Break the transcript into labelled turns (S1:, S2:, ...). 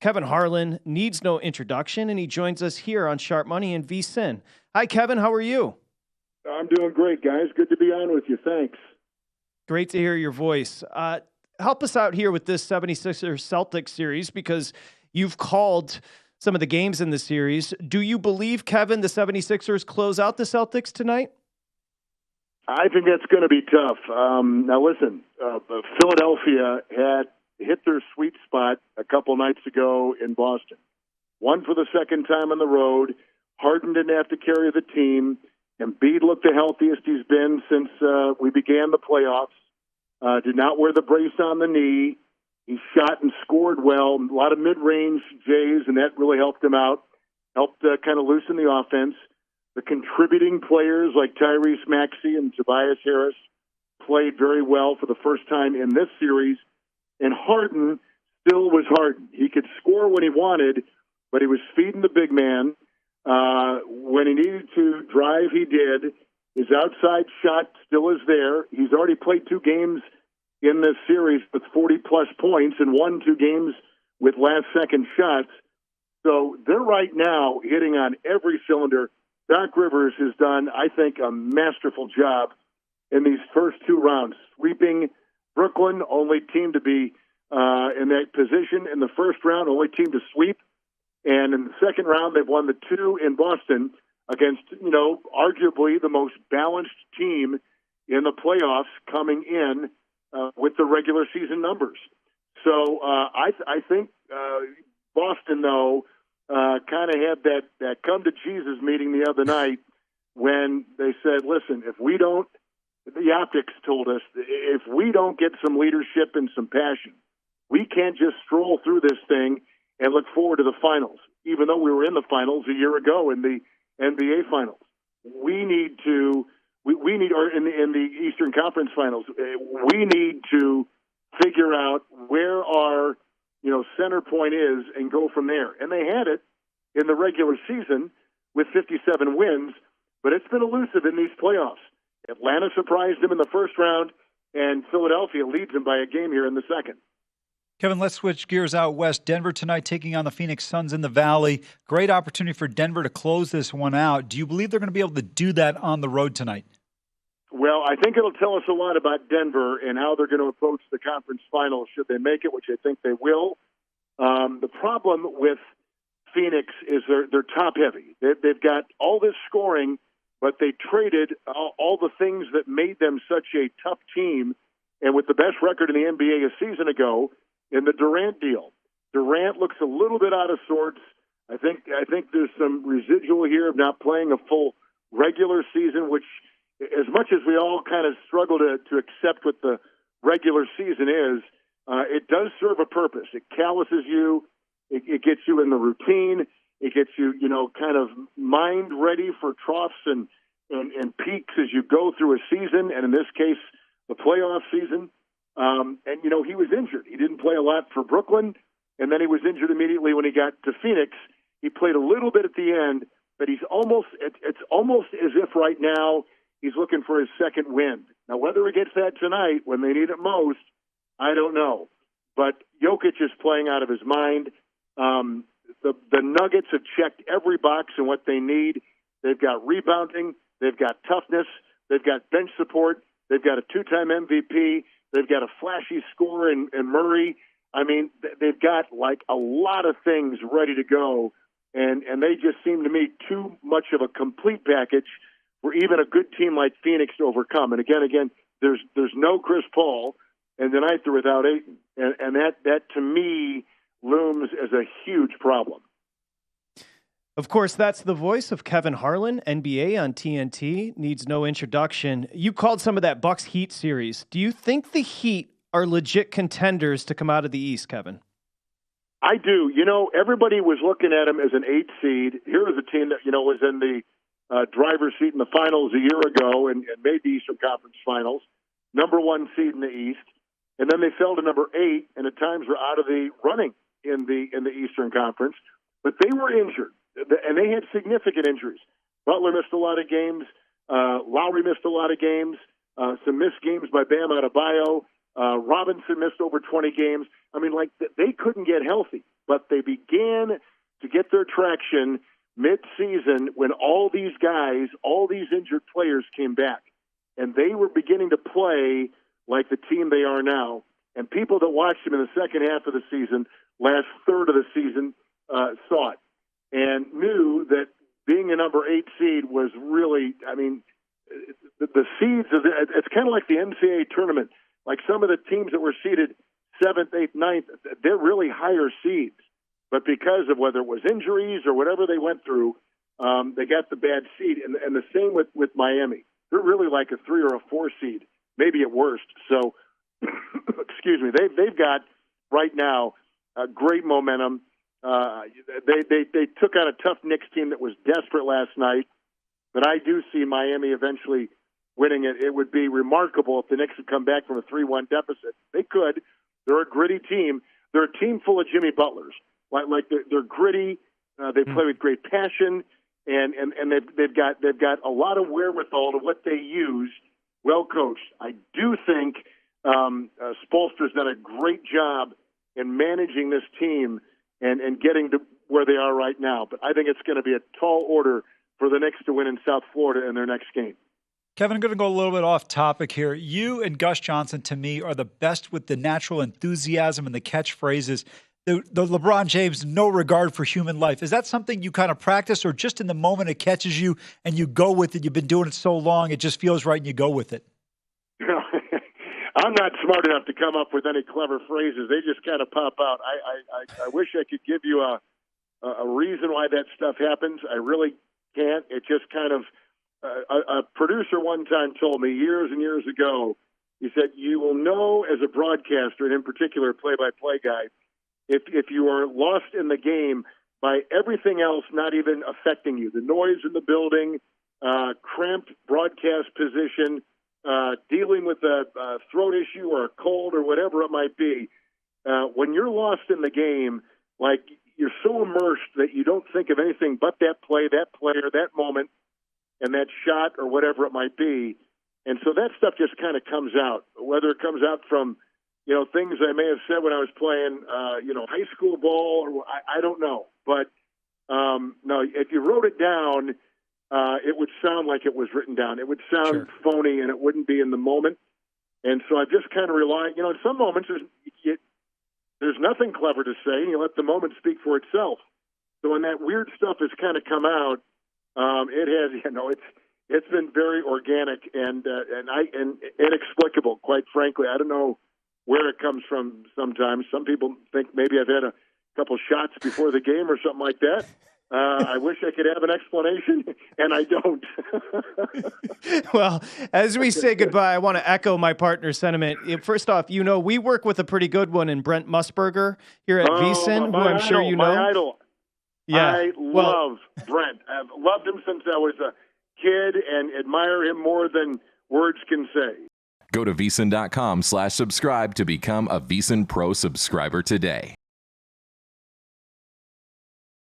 S1: Kevin Harlan needs no introduction, and he joins us here on Sharp Money and VSiN. Hi, Kevin. How are you?
S2: I'm doing great, guys. Good to be on with you. Thanks.
S1: Great to hear your voice. Help us out here with this 76ers Celtics series because you've called some of the games in the series. Do you believe, Kevin, the 76ers close out the Celtics tonight?
S2: I think that's going to be tough. Now, listen, Philadelphia had hit their sweet spot a couple nights ago in Boston. Won for the second time on the road. Harden didn't have to carry the team. Embiid looked the healthiest he's been since we began the playoffs. Did not wear the brace on the knee. He shot and scored well. A lot of mid-range Jays, and that really helped him out. Helped kind of loosen the offense. The contributing players like Tyrese Maxey and Tobias Harris played very well for the first time in this series. And Harden still was Harden. He could score when he wanted, but he was feeding the big man. When he needed to drive, he did. His outside shot still is there. He's already played 2 games in this series with 40-plus points and won 2 games with last-second shots. So they're right now hitting on every cylinder. Doc Rivers has done, I think, a masterful job in these first 2 rounds, sweeping Brooklyn, only team to be in that position in the first round, only team to sweep. And in the second round, they've won the 2 in Boston against, arguably the most balanced team in the playoffs coming in with the regular season numbers. So I think Boston, though, kind of had that come to Jesus meeting the other night when they said, listen, if we don't, the optics told us, if we don't get some leadership and some passion, we can't just stroll through this thing and look forward to the finals, even though we were in the finals a year ago in the NBA finals. We need to, or in the Eastern Conference finals, we need to figure out where our, center point is and go from there. And they had it in the regular season with 57 wins, but it's been elusive in these playoffs. Atlanta surprised them in the first round, and Philadelphia leads them by a game here in the second.
S3: Kevin, let's switch gears out west. Denver tonight taking on the Phoenix Suns in the Valley. Great opportunity for Denver to close this one out. Do you believe they're going to be able to do that on the road tonight?
S2: Well, I think it'll tell us a lot about Denver and how they're going to approach the conference finals should they make it, which I think they will. The problem with Phoenix is they're top-heavy. They've got all this scoring, but they traded all the things that made them such a tough team, and with the best record in the NBA a season ago, in the Durant deal. Durant looks a little bit out of sorts. I think there's some residual here of not playing a full regular season, which, as much as we all kind of struggle to accept what the regular season is, it does serve a purpose. It calluses you. It gets you in the routine. It gets you, kind of mind ready for troughs and peaks as you go through a season, and in this case, the playoff season. He was injured. He didn't play a lot for Brooklyn, and then he was injured immediately when he got to Phoenix. He played a little bit at the end, but it's almost as if right now he's looking for his second wind. Now, whether he gets that tonight when they need it most, I don't know. But Jokic is playing out of his mind. The Nuggets have checked every box in what they need. They've got rebounding. They've got toughness. They've got bench support. They've got a 2-time MVP. They've got a flashy scorer in Murray. I mean, they've got like a lot of things ready to go, and they just seem to me too much of a complete package for even a good team like Phoenix to overcome. And again, there's no Chris Paul, and tonight they're without Ayton, and that to me looms as a huge problem.
S1: Of course, that's the voice of Kevin Harlan, NBA on TNT. Needs no introduction. You called some of that Bucks Heat series. Do you think the Heat are legit contenders to come out of the East, Kevin?
S2: I do. Everybody was looking at them as an 8 seed. Here was a team that, was in the driver's seat in the finals a year ago and made the Eastern Conference Finals. Number 1 seed in the East. And then they fell to number 8 and at times were out of the running in the Eastern Conference. But they were injured. And they had significant injuries. Butler missed a lot of games. Lowry missed a lot of games. Some missed games by Bam Adebayo. Robinson missed over 20 games. I mean, they couldn't get healthy. but they began to get their traction mid-season when all these guys, all these injured players came back. And they were beginning to play like the team they are now. And people that watched them in the second half of the season, last third of the season, saw it and knew that being a number 8 seed was really, I mean, the seeds, it's kind of like the NCAA tournament. Like some of the teams that were seeded 7th, 8th, 9th, they're really higher seeds. But because of whether it was injuries or whatever they went through, they got the bad seed. And the same with Miami. They're really like a 3 or a 4 seed, maybe at worst. So, excuse me, they've got right now great momentum. They took on a tough Knicks team that was desperate last night. But I do see Miami eventually winning it. It would be remarkable if the Knicks would come back from a 3-1 deficit. They could. They're a gritty team. They're a team full of Jimmy Butlers. Like they're gritty. They play with great passion, and they've got a lot of wherewithal to what they use. Well coached. I do think Spoelstra's done a great job in managing this team and getting to where they are right now. But I think it's going to be a tall order for the Knicks to win in South Florida in their next game.
S3: Kevin, I'm going to go a little bit off topic here. You and Gus Johnson, to me, are the best with the natural enthusiasm and the catchphrases. The LeBron James, no regard for human life. Is that something you kind of practice, or just in the moment it catches you and you go with it? You've been doing it so long, it just feels right and you go with it.
S2: I'm not smart enough to come up with any clever phrases. They just kind of pop out. I wish I could give you a reason why that stuff happens. I really can't. It just kind of a producer one time told me years and years ago, he said, you will know as a broadcaster, and in particular a play-by-play guy, if you are lost in the game by everything else not even affecting you, the noise in the building, cramped broadcast position, dealing with a throat issue or a cold or whatever it might be, when you're lost in the game, like you're so immersed that you don't think of anything but that play, that player, that moment, and that shot or whatever it might be. And so that stuff just kind of comes out, whether it comes out from, things I may have said when I was playing, high school ball, or I don't know. But, no, if you wrote it down, it would sound like it was written down. It would sound phony, and it wouldn't be in the moment. And so I just kind of rely, in some moments there's nothing clever to say, and you let the moment speak for itself. So when that weird stuff has kind of come out, it has, it's been very organic and inexplicable, quite frankly. I don't know where it comes from sometimes. Some people think maybe I've had a couple shots before the game or something like that. I wish I could have an explanation, and I don't.
S1: Well, as we say goodbye, I want to echo my partner's sentiment. First off, we work with a pretty good one in Brent Musburger here at VSiN, who I'm sure you know.
S2: My idol. Yeah. I love Brent. I've loved him since I was a kid and admire him more than words can say.
S4: Go to VSiN.com/subscribe to become a VSiN Pro subscriber today.